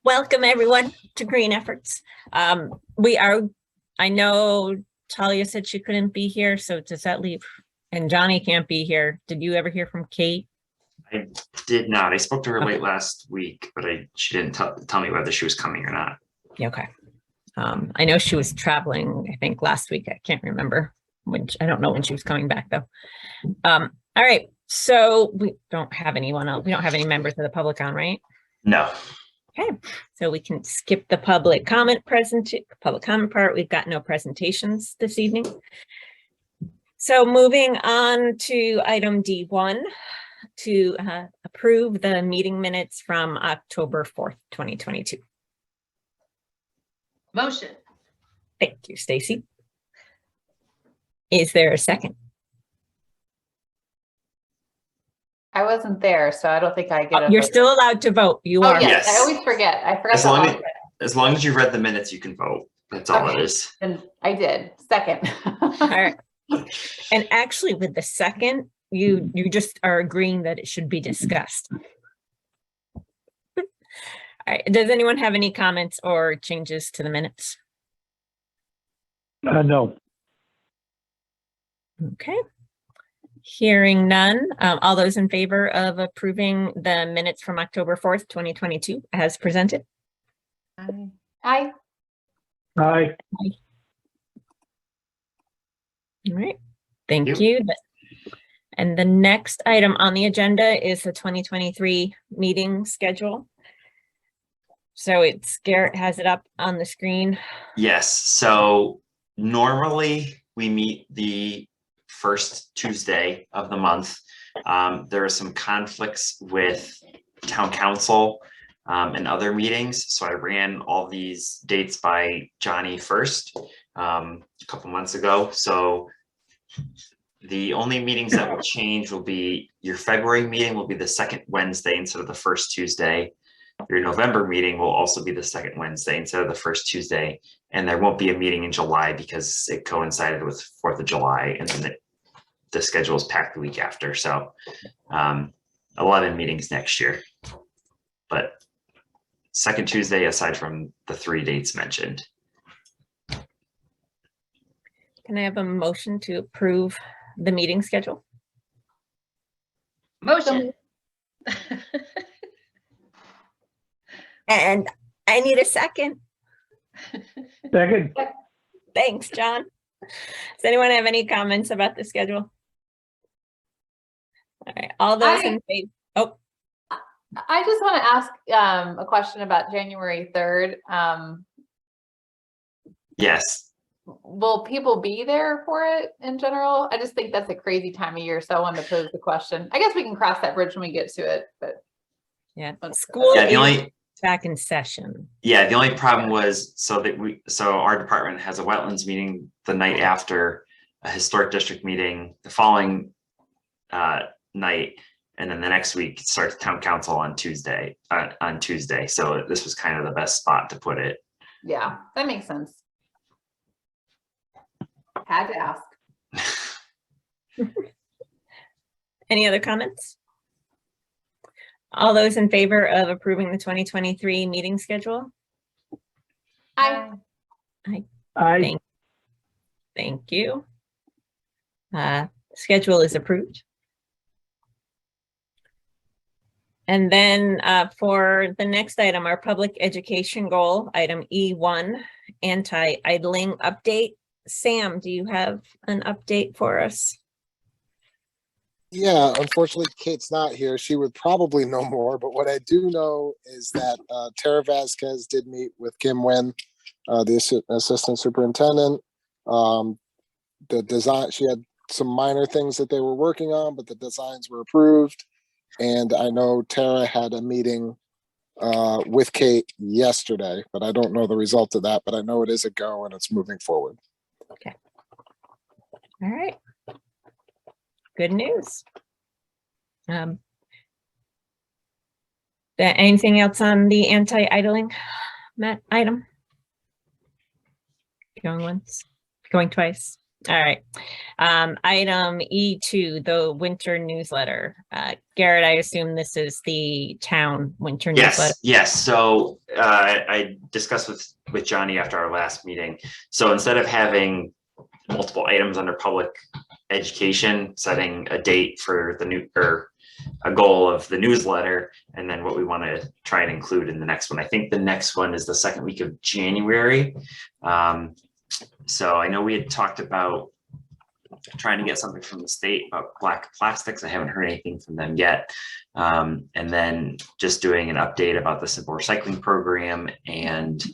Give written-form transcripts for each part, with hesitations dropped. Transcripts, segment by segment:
Welcome everyone to Green Efforts. I know Talia said she couldn't be here, so does that leave? And Johnny can't be here. Did you ever hear from Kate? I did not. I spoke to her late last week, but she didn't tell me whether she was coming or not. Okay. I know she was traveling, I think last week. I can't remember I don't know when she was coming back though. All right. So we don't have anyone else. We don't have any members of the public on, right? No. Okay, so we can skip the public comment part. We've got no presentations this evening. So moving on to item D1 to approve the meeting minutes from October 4th, 2022. Motion. Thank you, Stacy. Is there a second? I wasn't there, so I don't think I get You're still allowed to vote. You are. Yes, I always forget. I forgot. As long as you read the minutes, you can vote. That's all it is. And I did. Second. All right. And actually with the second, you just are agreeing that it should be discussed. All right. Does anyone have any comments or changes to the minutes? No. Okay. Hearing none, all those in favor of approving the minutes from October 4th, 2022 as presented? Aye. Aye. All right, thank you. And the next item on the agenda is the 2023 meeting schedule. So Garrett has it up on the screen. Yes, so normally we meet the first Tuesday of the month. There are some conflicts with town council and other meetings. So I ran all these dates by Johnny first a couple months ago. So the only meetings that will change will be your February meeting will be the second Wednesday instead of the first Tuesday. Your November meeting will also be the second Wednesday instead of the first Tuesday. And there won't be a meeting in July because it coincided with 4th of July and then the schedule is packed the week after. So 11 meetings next year, but second Tuesday aside from the 3 dates mentioned. Can I have a motion to approve the meeting schedule? Motion. And I need a second. Second. Thanks, John. Does anyone have any comments about the schedule? All right, all those in favor. Oh, I just want to ask a question about January 3rd. Yes. Will people be there for it in general? I just think that's a crazy time of year, so I wanted to pose the question. I guess we can cross that bridge when we get to it, but yeah, school is back in session. Yeah, the only problem was so our department has a wetlands meeting the night after a historic district meeting the following night, and then the next week starts town council on Tuesday. So this was kind of the best spot to put it. Yeah, that makes sense. Had to ask. Any other comments? All those in favor of approving the 2023 meeting schedule? Aye. Aye. Thank you. Schedule is approved. And then for the next item, our public education goal, item E1, anti-idling update. Sam, do you have an update for us? Yeah, unfortunately, Kate's not here. She would probably know more, but what I do know is that Tara Vasquez did meet with Kim Wynn, the assistant superintendent. The design, she had some minor things that they were working on, but the designs were approved. And I know Tara had a meeting with Kate yesterday, but I don't know the result of that, but I know it is a go and it's moving forward. Okay. All right. Good news. Anything else on the anti-idling item? Going once, going twice. All right. Item E2, the winter newsletter. Garrett, I assume this is the town winter newsletter. Yes. So I discussed with Johnny after our last meeting. So instead of having multiple items under public education, setting a date for the new or a goal of the newsletter, and then what we want to try and include in the next one. I think the next one is the second week of January. So I know we had talked about trying to get something from the state about black plastics. I haven't heard anything from them yet. And then just doing an update about the simple recycling program and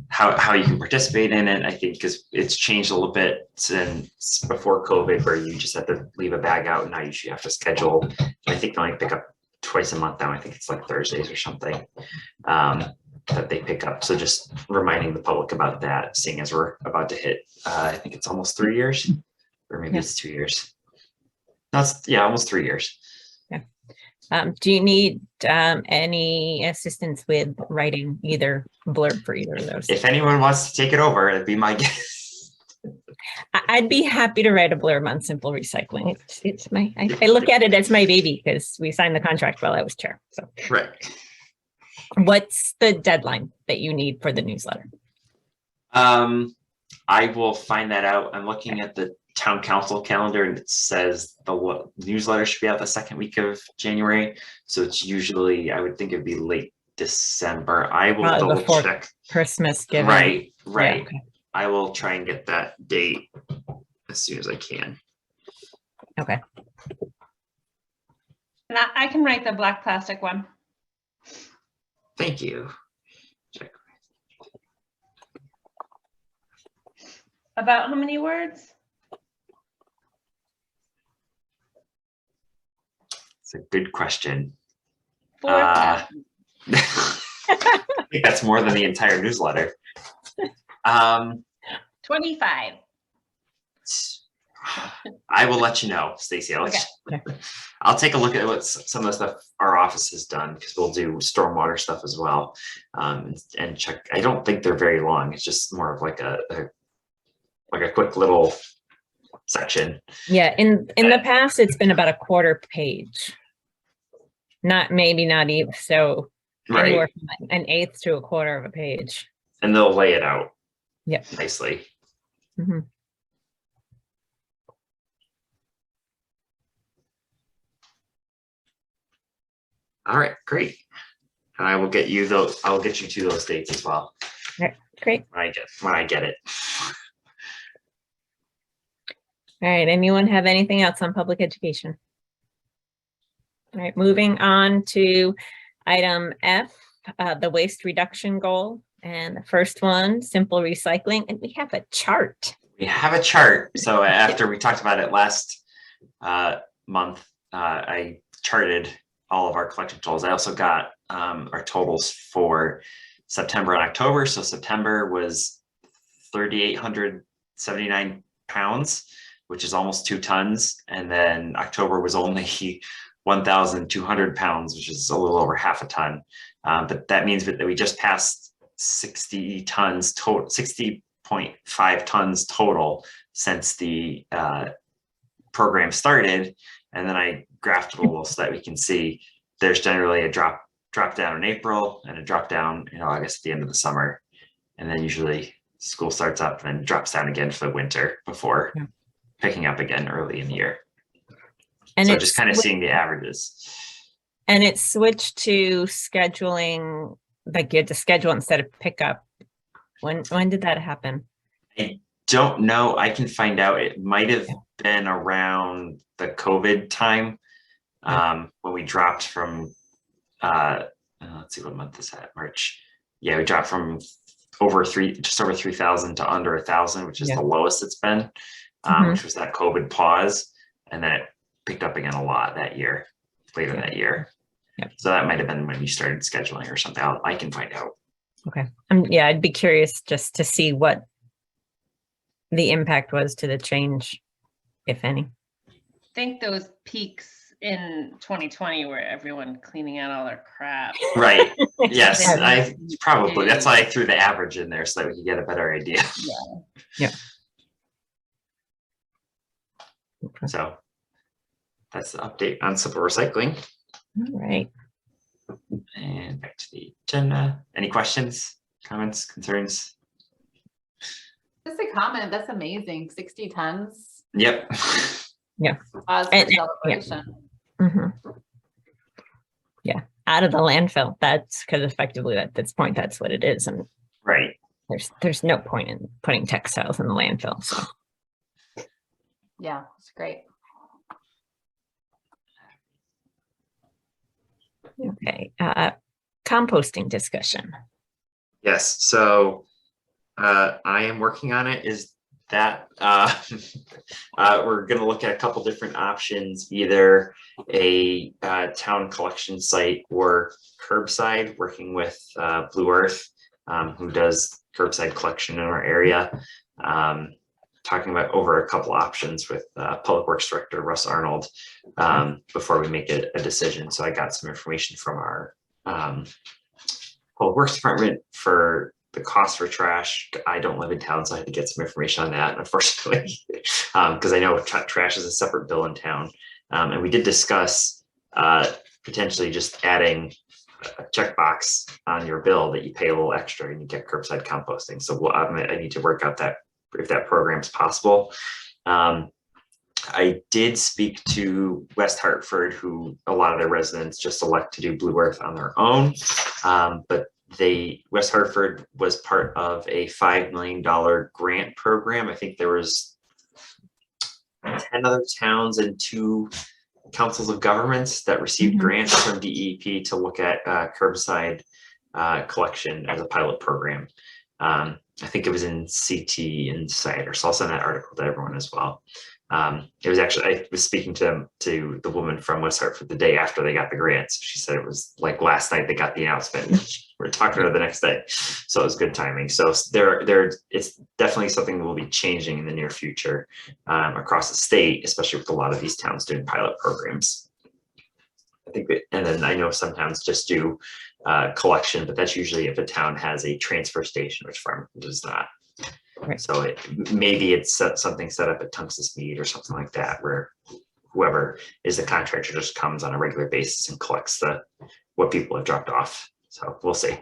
how you can participate in it. I think because it's changed a little bit since before COVID, where you just had to leave a bag out, and now you should have to schedule. I think they only pick up twice a month now. I think it's like Thursdays or something that they pick up. So just reminding the public about that, seeing as we're about to hit, I think it's almost 3 years, or maybe it's 2 years. No, it's almost 3 years. Do you need any assistance with writing either blurb for either of those? If anyone wants to take it over, it'd be my guess. I'd be happy to write a blurb on simple recycling. It's my, I look at it as my baby because we signed the contract while I was chair. So Right. what's the deadline that you need for the newsletter? I will find that out. I'm looking at the town council calendar, and it says the newsletter should be out the second week of January. So it's usually, I would think it'd be late December. I will double before check. Christmas given. Right. Yeah, okay. I will try and get that date as soon as I can. Okay. And I can write the black plastic one. Thank you. About how many words? It's a good question. 4,000. I think that's more than the entire newsletter. 25. I will let you know, Stacy. I'll take a look at what some of the stuff our office has done, because we'll do stormwater stuff as well, and check. I don't think they're very long. It's just more of like a quick little section. Yeah, in the past, it's been about a quarter page. Not even so, anywhere from an eighth to a quarter of a page. And they'll lay it out. Yep. Nicely. Mm-hmm. All right, great. And I will get you those. I'll get you to those dates as well. All right, great. When I get it. All right, anyone have anything else on public education? All right, moving on to item F, the waste reduction goal. And the first one, simple recycling, and we have a chart. We have a chart. So after we talked about it last month, I charted all of our collection totals. I also got our totals for September and October. So September was 3,879 pounds, which is almost 2 tons. And then October was only 1,200 pounds, which is a little over half a ton. But that means that we just passed 60 tons total, 60.5 tons total since the program started. And then I graphed it a little so that we can see there's generally a drop down in April and a drop down in August at the end of the summer. And then usually school starts up and drops down again for the winter before picking up again early in the year. And so just kind of seeing the averages. And it switched to scheduling, like you had to schedule instead of pickup. When did that happen? I don't know. I can find out. It might have been around the COVID time, when we dropped from, let's see what month is that, March. Yeah, we dropped from just over 3,000 to under 1,000, which is the lowest it's been, which was that COVID pause. And then it picked up again a lot that year, later that year. Yep. So that might have been when we started scheduling or something. I can find out. Okay. Yeah, I'd be curious just to see what the impact was to the change, if any. I think those peaks in 2020 where everyone cleaning out all their crap. Right, yes, Yeah. probably, that's why I threw the average in there so that we could get a better idea. So that's the update on simple recycling. All right. And back to the agenda. Any questions, comments, concerns? Just a comment, that's amazing, 60 tons. Yep. Cause for And- celebration. Mhm. Yeah, out of the landfill. That's because effectively at this point, that's what it is. And Right. there's no point in putting textiles in the landfill. So Yeah, it's great. okay. Composting discussion. Yes, so I am working on it. Is that we're gonna look at a couple different options, either a town collection site or curbside, working with Blue Earth, who does curbside collection in our area. Talking about over a couple options with Public Works Director Russ Arnold before we make a decision. So I got some information from our Public Works Department for the cost for trash. I don't live in town, so I had to get some information on that, unfortunately, because I know trash is a separate bill in town. And we did discuss potentially just adding a checkbox on your bill that you pay a little extra and you get curbside composting. So I need to work out that if that program is possible. I did speak to West Hartford, who a lot of their residents just elect to do Blue Earth on their own. But West Hartford was part of a $5 million grant program. I think there was 10 other towns and 2 councils of governments that received grants from DEP to look at curbside collection as a pilot program. I think it was in CT Insider, so I'll send that article to everyone as well. It was actually, I was speaking to the woman from West Hartford the day after they got the grants. She said it was like last night they got the announcement. We're talking to her the next day, so it was good timing. So it's definitely something that will be changing in the near future across the state, especially with a lot of these towns doing pilot programs. I think and then I know some towns just do collection, but that's usually if a town has a transfer station, which Farmington does not. Right. So maybe it's something set up at Tungus Mead or something like that, where whoever is the contractor just comes on a regular basis and collects what people have dropped off. So we'll see.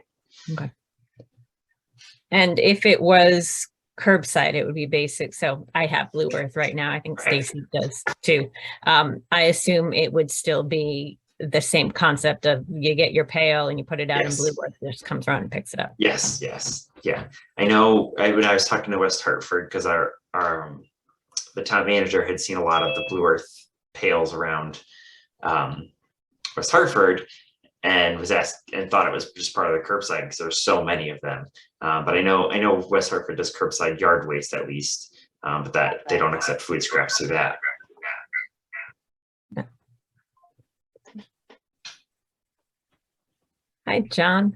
Okay. And if it was curbside, it would be basic. So I have Blue Earth right now. I think Right. Stacy does too. I assume it would still be the same concept of you get your pail and you put it out Yes. in Blue Earth, it just comes around and picks it up. Yes, yeah. I know when I was talking to West Hartford, because the town manager had seen a lot of the Blue Earth pails around West Hartford and was asked and thought it was just part of the curbside because there's so many of them. But I know West Hartford does curbside yard waste at least, but that they don't accept food scraps through that. Hi, John.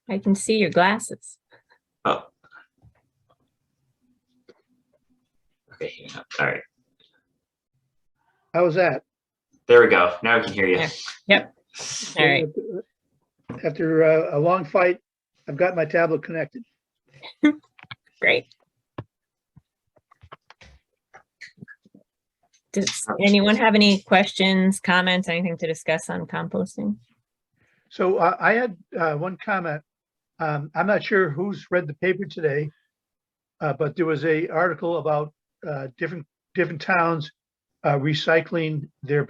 I can see your glasses. Oh. Okay, hang on. All right. How was that? There we go. Now we can hear you. Yeah. Yep. All right. After a long fight, I've got my tablet connected. Great. Does anyone have any questions, comments, anything to discuss on composting? So I had one comment. I'm not sure who's read the paper today, but there was a article about different towns recycling their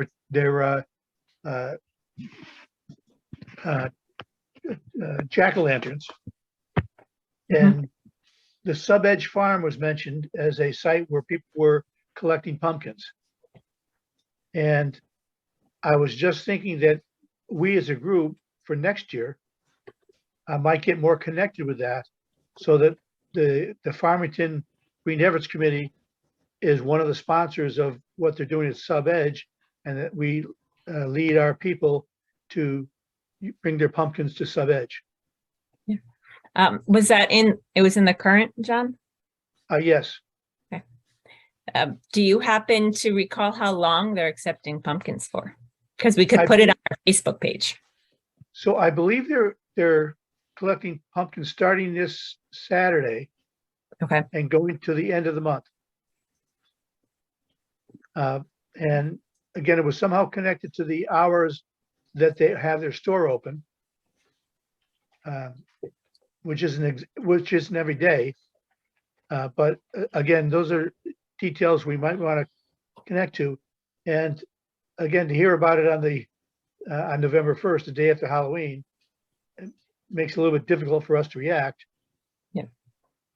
jack-o'-lanterns. And the Sub-Edge Farm was mentioned as a site where people were collecting pumpkins. And I was just thinking that we as a group for next year might get more connected with that, so that the Farmington Green Efforts Committee is one of the sponsors of what they're doing at Sub-Edge, and that we lead our people to bring their pumpkins to Sub-Edge. Was that it was in the current, John? Yes. Do you happen to recall how long they're accepting pumpkins for? Because we could I put it on our Facebook page. So I believe they're collecting pumpkins starting this Saturday Okay, and going to the end of the month. And again, it was somehow connected to the hours that they have their store open, which isn't every day. But again, those are details we might want to connect to. And again, to hear about it on November 1st, the day after Halloween, it makes it a little bit difficult for us to react. Yeah.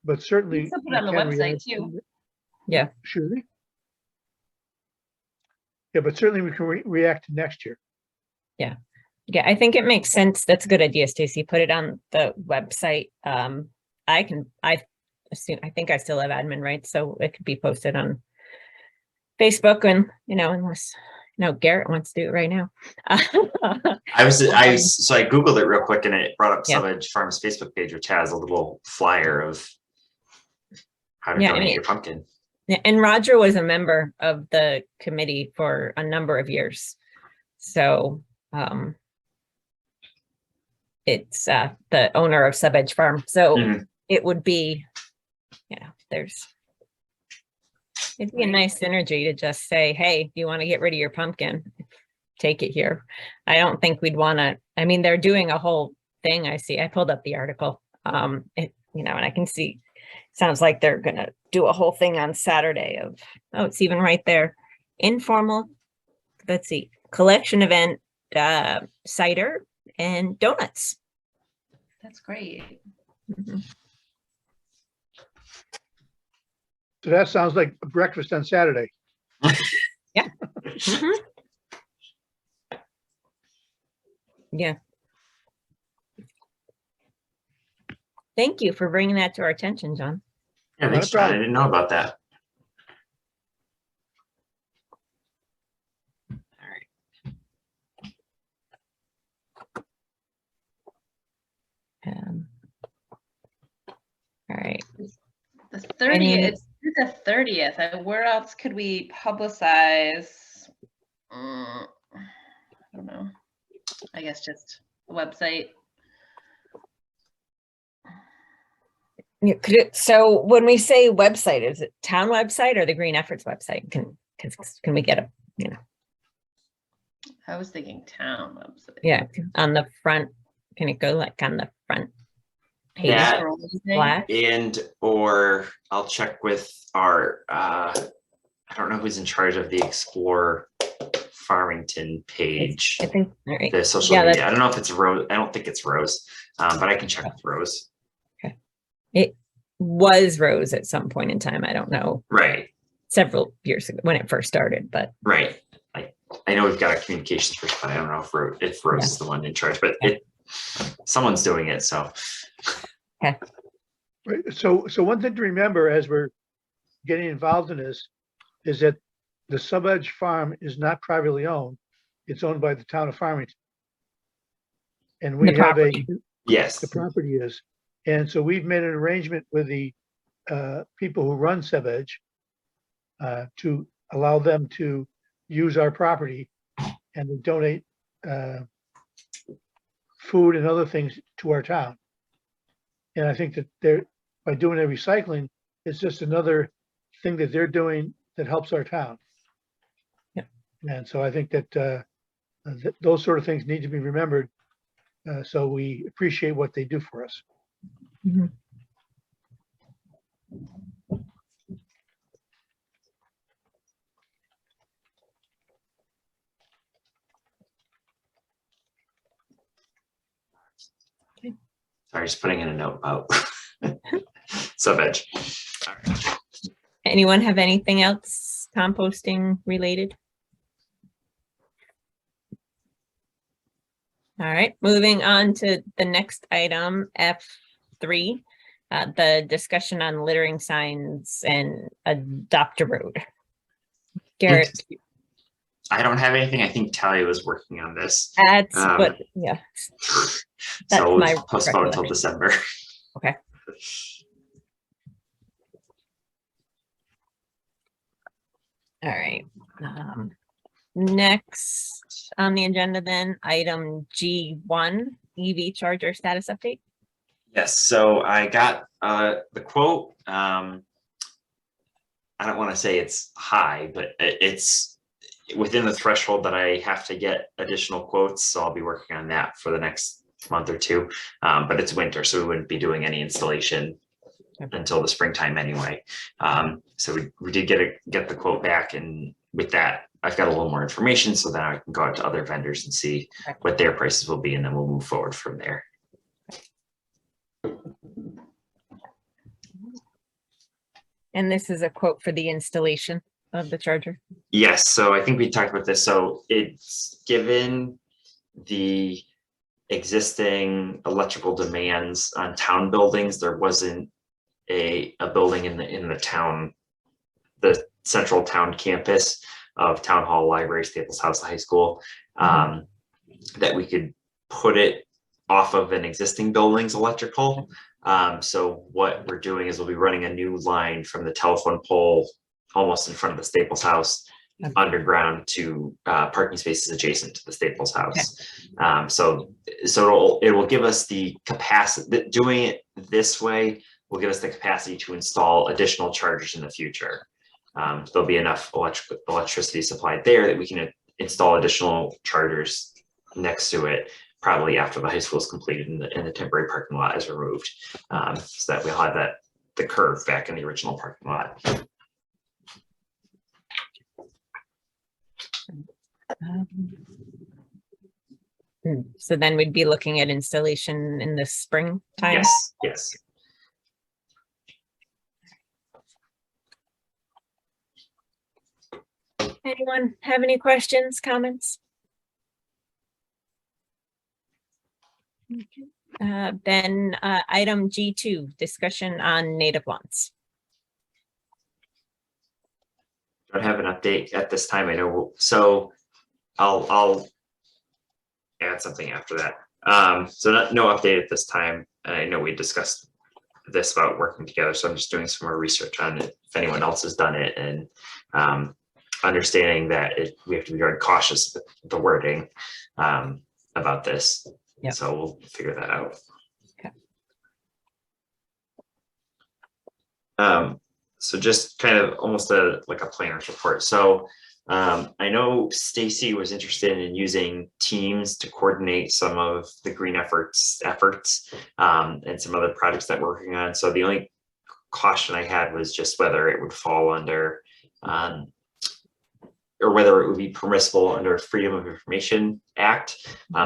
But certainly. can put we it on the can website, react. too. Yeah. Should we? Yeah, but certainly we can react to next year. yeah, I think it makes sense. That's a good idea, Stacy. Put it on the website. I think I still have admin rights, so it could be posted on Facebook and, unless, Garrett wants to do it right now. So I Googled it real quick and it brought up Yeah. Sub-Edge Farms Facebook page, which has a little flyer of how to Yeah, I donate mean- your pumpkin. Yeah, and Roger was a member of the committee for a number of years. So it's the owner of Sub-Edge Farm. So Mhm. it would be, it'd be a nice synergy to just say, hey, do you want to get rid of your pumpkin? Take it here. I don't think we'd want to, they're doing a whole thing. I pulled up the article. And I can see, sounds like they're going to do a whole thing on Saturday of, it's even right there. Informal, let's see, collection event, cider and donuts. That's great. Mhm. So that sounds like a breakfast on Saturday. Mhm. Yeah. Thank you for bringing that to our attention, John. Yeah, Not a thanks, John. I problem. didn't know about that. All right. All right. The 30th, it's through the 30th. Where else could we publicize? I don't know. I guess just the website. Yeah, so when we say website, is it town website or the Green Efforts website? Can we get I was thinking town website. yeah, on the front? Can it go like on the front page? That- Scroll thing? Flash? or I'll check with our, I don't know who's in charge of the Explore Farmington page, I think, all right. the social Yeah, media. I don't know if it's Rose. I don't think it's Rose, but I can check with Rose. It was Rose at some point in time. I don't know, Right, several years ago when it first started, but right. I know we've got a communications person, but I don't know if Rose is the one in charge, but someone's doing it, so. Right. So one thing to remember as we're getting involved in this is that the Sub-Edge Farm is not privately owned. It's owned by the town of Farmington. And we The have property. Yes, the property is. And so we've made an arrangement with the people who run Sub-Edge to allow them to use our property and to donate food and other things to our town. And I think that by doing a recycling, it's just another thing that they're doing that helps our town. Yeah. And so I think that those sort of things need to be remembered. So we appreciate what they do for us. Mhm. sorry, just putting in a note about Sub-Edge. All right. anyone have anything else composting related? All right, moving on to the next item, F3, the discussion on littering signs and adopt a road. Garrett, I don't have anything. I think Talia was working on this. that's Um, what, yeah. That's So my we'll postpone until recollection. December. Okay. All right. Next on the agenda then, item G1, EV charger status update. Yes, so I got the quote. I don't want to say it's high, but it's within the threshold that I have to get additional quotes. So I'll be working on that for the next month or two. But it's winter, so we wouldn't be doing any installation until the springtime anyway. So we did get the quote back, and with that, I've got a little more information, so then I can go out to other vendors and see what their prices will be, and then we'll move forward from there. And this is a quote for the installation of the charger. Yes, so I think we talked about this. So it's given the existing electrical demands on town buildings, there wasn't a building in the town, the central town campus of Town Hall, Library, Staples House, High School, that we could put it off of an existing building's electrical. So what we're doing is we'll be running a new line from the telephone pole almost in front of the Staples House underground to parking spaces adjacent to the Staples House. So it will give us the capacity. Doing it this way will give us the capacity to install additional chargers in the future. There'll be enough electricity supplied there that we can install additional chargers next to it, probably after the high school is completed and the temporary parking lot is removed, so that we'll have the curve back in the original parking lot. So then we'd be looking at installation in the springtime. Yes. Anyone have any questions, comments? Then item G2, discussion on native lawns. Don't have an update at this time. I know, so I'll add something after that. So no update at this time. I know we discussed this about working together, so I'm just doing some more research on it, if anyone else has done it, and understanding that we have to be very cautious with the wording about this. Yep. So we'll figure that out. Okay. So just kind of almost like a planner's report. So I know Stacy was interested in using Teams to coordinate some of the green efforts and some other projects that we're working on. So the only caution I had was just whether it would fall under or whether it would be permissible under Freedom of Information Act.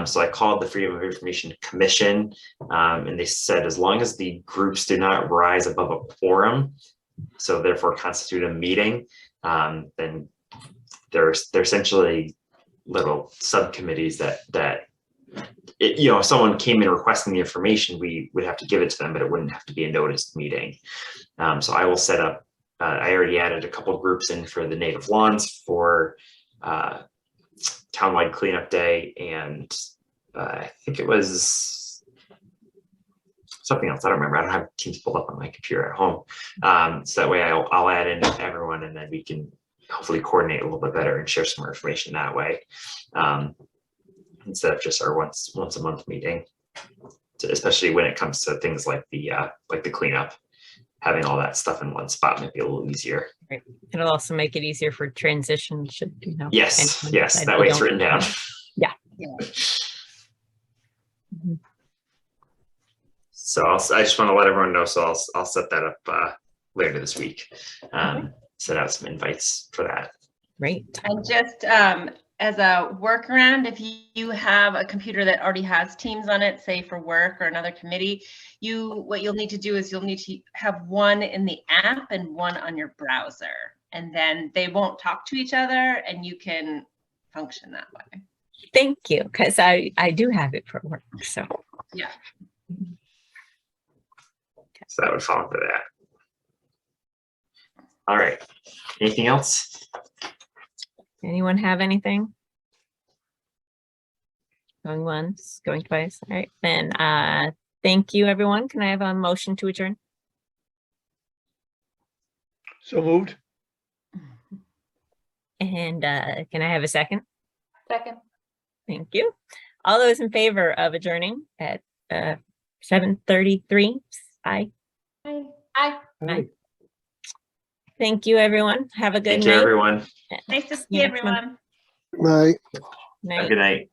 So I called the Freedom of Information Commission, and they said as long as the groups do not rise above a quorum, so therefore constitute a meeting, then they're essentially little subcommittees that if someone came in requesting the information, we would have to give it to them, but it wouldn't have to be a noticed meeting. So I will set up. I already added a couple groups in for the native lawns for townwide cleanup day, and I think it was something else. I don't remember. I don't have Teams pulled up on my computer at home. So that way I'll add in everyone, and then we can hopefully coordinate a little bit better and share some more information that way, instead of just our once a month meeting. So especially when it comes to things like the cleanup. Having all that stuff in one spot might be a little easier. Right. It'll also make it easier for transition should, Yes, anyone yes, decide that they way it's don't- written down. Yeah. So I just want to let everyone know, so I'll set that up later this week. Set out some invites for that. Great. And just as a workaround, if you have a computer that already has Teams on it, say for work or another committee, what you'll need to do is you'll need to have one in the app and one on your browser, and then they won't talk to each other and you can function that way. Thank you, because I do have it for work, so. Yeah. So that would fall into that. All right. Anything else? Anyone have anything? Going once, going twice. All right, then thank you, everyone. Can I have a motion to adjourn? So moved. And can I have a second? Second. Thank you. All those in favor of adjourning at 7:33? Aye. Hi. Aye. Thank you, everyone. Have a good Thank you, night. everyone. Nice to See see you next month. everyone. Night. Have a Night. good night.